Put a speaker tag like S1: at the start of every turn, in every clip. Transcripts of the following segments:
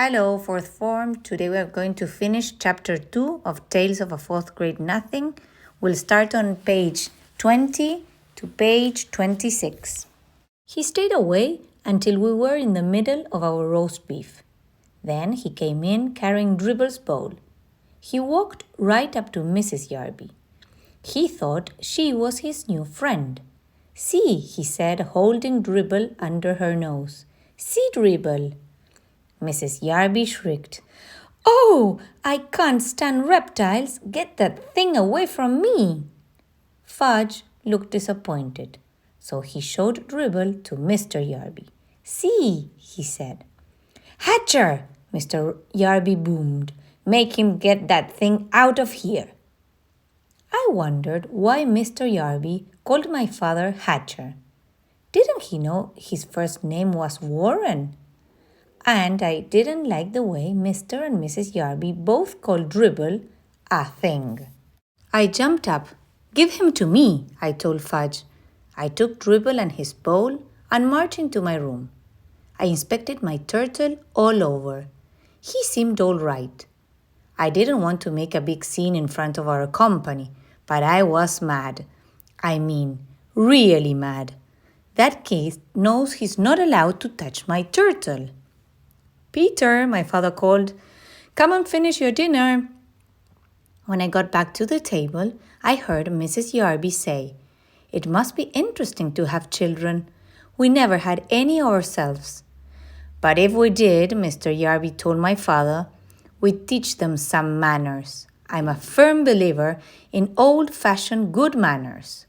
S1: Hello, fourth form. Today we are going to finish chapter 2 of Tales of a Fourth Grade Nothing. We'll start on page 20 to page 26. He stayed away until we were in the middle of our roast beef. Then he came in carrying Dribble's bowl. He walked right up to Mrs. Yarby. He thought she was his new friend. "See," he said, holding Dribble under her nose. "See, Dribble." Mrs. Yarby shrieked, "Oh, I can't stand reptiles! Get that thing away from me!" Fudge looked disappointed, so he showed Dribble to Mr. Yarby. "See," he said. "Hatcher!" Mr. Yarby boomed. "Make him get that thing out of here." I wondered why Mr. Yarby called my father Hatcher. Didn't he know his first name was Warren? And I didn't like the way Mr. and Mrs. Yarby both called Dribble a thing. I jumped up. "Give him to me," I told Fudge. I took Dribble and his bowl and marched into my room. I inspected my turtle all over. He seemed all right. I didn't want to make a big scene in front of our company, but I was mad. I mean, really mad. That kid knows he's not allowed to touch my turtle. "Peter," my father called, "come and finish your dinner." When I got back to the table, I heard Mrs. Yarby say, "It must be interesting to have children. We never had any ourselves." "But if we did," Mr. Yarby told my father, "we'd teach them some manners. I'm a firm believer in old-fashioned good manners."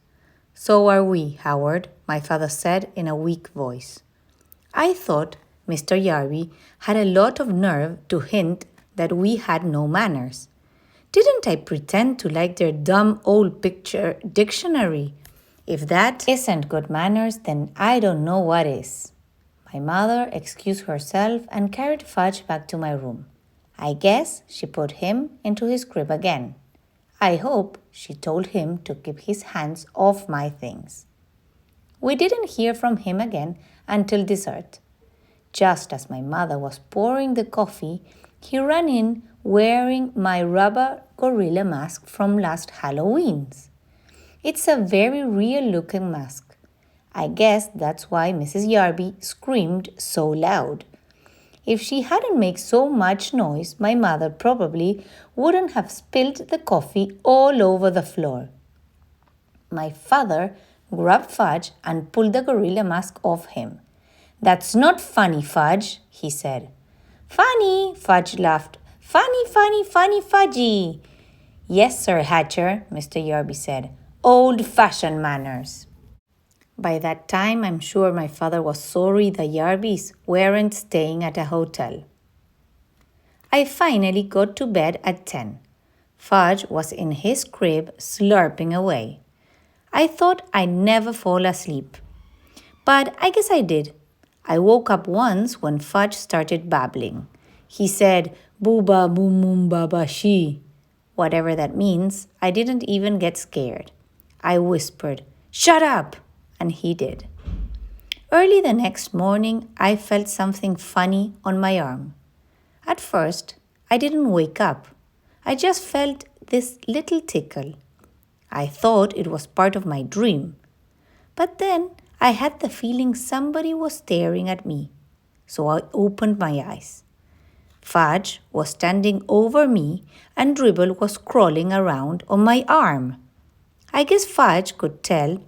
S1: "So are we, Howard," my father said in a weak voice. I thought Mr. Yarby had a lot of nerve to hint that we had no manners. Didn't I pretend to like their dumb old picture dictionary? If that isn't good manners, then I don't know what is. My mother excused herself and carried Fudge back to my room. I guess she put him into his crib again. I hope she told him to keep his hands off my things. We didn't hear from him again until dessert. Just as my mother was pouring the coffee, he ran in wearing my rubber gorilla mask from last Halloween's. It's a very real-looking mask. I guess that's why Mrs. Yarby screamed so loud. If she hadn't made so much noise, my mother probably wouldn't have spilled the coffee all over the floor. My father grabbed Fudge and pulled the gorilla mask off him. "That's not funny, Fudge," he said. "Funny," Fudge laughed. "Funny, funny, funny, Fudgy." "Yes, Sir Hatcher," Mr. Yarby said. "Old-fashioned manners." By that time, I'm sure my father was sorry the Yarbys weren't staying at a hotel. I finally got to bed at 10. Fudge was in his crib slurping away. I thought I'd never fall asleep. But I guess I did. I woke up once when Fudge started babbling. He said, "Booba boom boom baba she." Whatever that means, I didn't even get scared. I whispered, "Shut up!" and he did. Early the next morning, I felt something funny on my arm. At first, I didn't wake up. I just felt this little tickle. I thought it was part of my dream. But then I had the feeling somebody was staring at me, so I opened my eyes. Fudge was standing over me and Dribble was crawling around on my arm. I guess Fudge could tell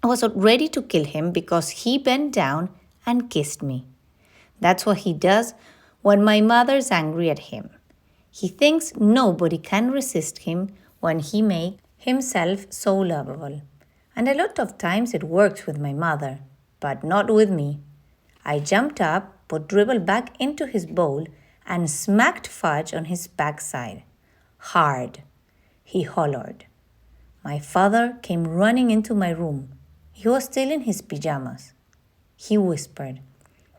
S1: I was ready to kill him because he bent down and kissed me. That's what he does when my mother's angry at him. He thinks nobody can resist him when he makes himself so lovable. And a lot of times it works with my mother, but not with me. I jumped up, put Dribble back into his bowl, and smacked Fudge on his backside. Hard. He hollered. My father came running into my room. He was still in his pajamas. He whispered,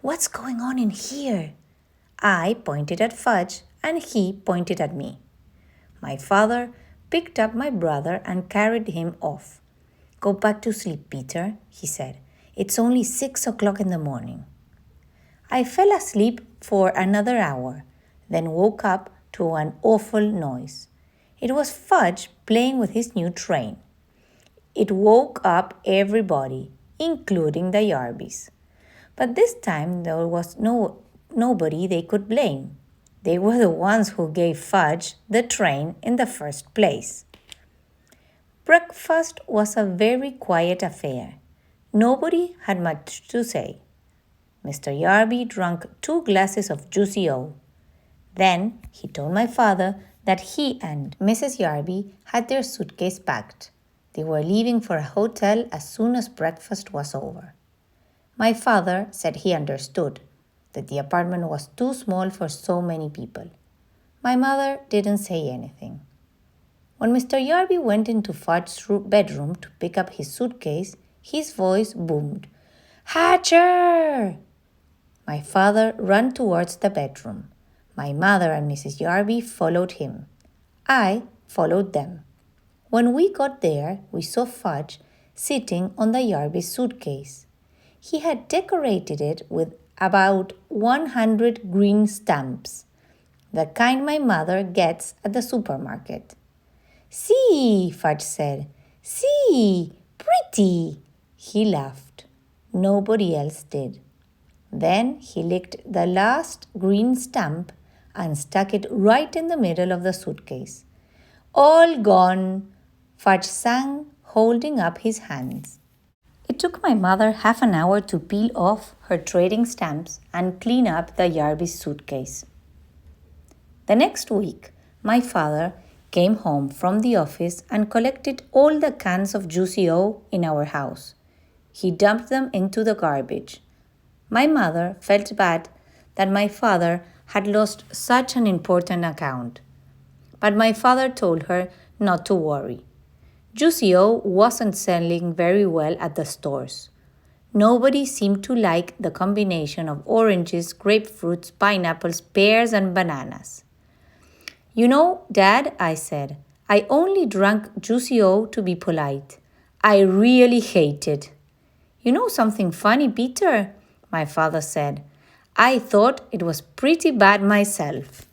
S1: "What's going on in here?" I pointed at Fudge, and he pointed at me. My father picked up my brother and carried him off. "Go back to sleep, Peter," he said. "It's only 6 o'clock in the morning." I fell asleep for another hour, then woke up to an awful noise. It was Fudge playing with his new train. It woke up everybody, including the Yarbys. But this time there was nobody they could blame. They were the ones who gave Fudge the train in the first place. Breakfast was a very quiet affair. Nobody had much to say. Mr. Yarby drank 2 glasses of juicy O. Then he told my father that he and Mrs. Yarby had their suitcase packed. They were leaving for a hotel as soon as breakfast was over. My father said he understood that the apartment was too small for so many people. My mother didn't say anything. When Mr. Yarby went into Fudge's bedroom to pick up his suitcase, his voice boomed, "Hatcher!" My father ran towards the bedroom. My mother and Mrs. Yarby followed him. I followed them. When we got there, we saw Fudge sitting on the Yarby's suitcase. He had decorated it with about 100 green stamps, the kind my mother gets at the supermarket. "See," Fudge said. "See, pretty." He laughed. Nobody else did. Then he licked the last green stamp and stuck it right in the middle of the suitcase. "All gone," Fudge sang, holding up his hands. It took my mother half an hour to peel off her trading stamps and clean up the Yarby's suitcase. The next week, my father came home from the office and collected all the cans of Juicy O in our house. He dumped them into the garbage. My mother felt bad that my father had lost such an important account. But my father told her not to worry. Juicy O wasn't selling very well at the stores. Nobody seemed to like the combination of oranges, grapefruits, pineapples, pears, and bananas. "You know, Dad," I said, "I only drank Juicy O to be polite. I really hate it." "You know something funny, Peter?" my father said. "I thought it was pretty bad myself."